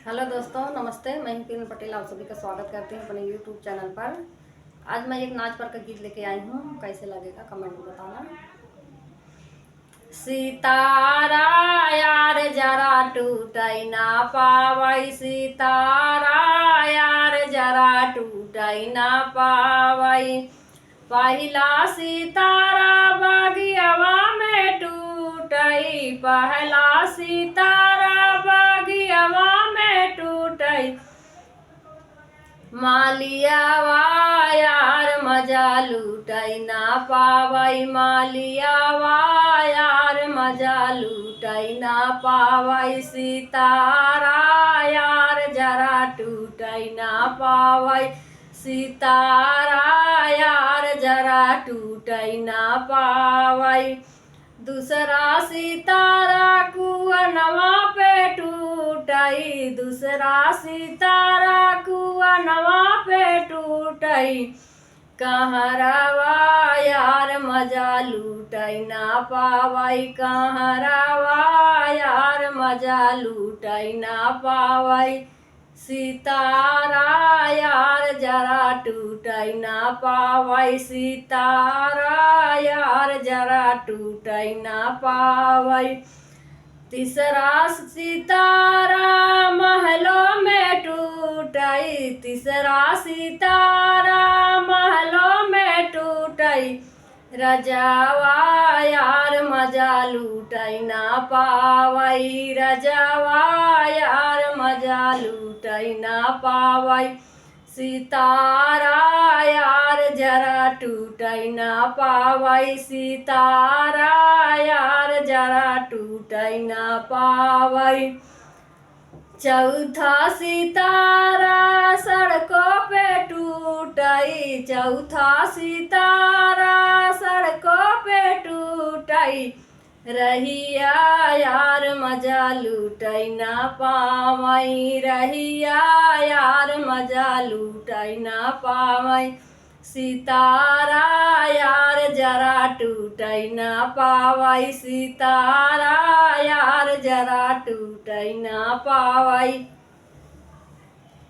Hello दोस्तों, नमस्ते। मैं ही किरण पटेल आप सभी का स्वागत करती हूँ अपने यूट्यूब चैनल पर। आज मैं एक नाच पर का गीत लेके आई हूँ। कैसे लगेगा कमेंट में बताना। सितारा यार जरा टूटै ना पावै, सितारा यार जरा टूटै ना पावै। पहिला सितारा बगियावा में टूटै, पहला सितारा बगियावा में टूटै। मालियावा यार मजा लूटै ना पावै, मालियावा यार मजा लूटै ना पावै। सितारा यार जरा टूटै ना पावै, सितारा यार जरा टूटै ना पावै। दूसरा सितारा कुआनवा पे टूटै, दूसरा सितारा कुआनवा पे टूटै। कहरवा यार मजा लूटै ना पावै, कहरवा यार मजा लूटै ना पावै। सितारा यार जरा टूटै ना पावै, सितारा यार जरा टूटै ना पावै। तीसरा सितारा महलों में टूटै, तीसरा सितारा महलों में टूटै। रजवा यार मजा लूटै ना पावै, रजवा यार मजा लूटै ना पावै। सितारा यार जरा टूटै ना पावै, सितारा यार जरा टूटै ना पावै। चौथा सितारा सड़कों पे टूटै, चौथा सितारा सड़कों पे टूटै। रहिया यार मजा लूटै ना पावै, रहिया यार मजा लूटै ना पावै। सितारा यार जरा टूटै ना पावै, सितारा यार जरा टूटै ना पावै।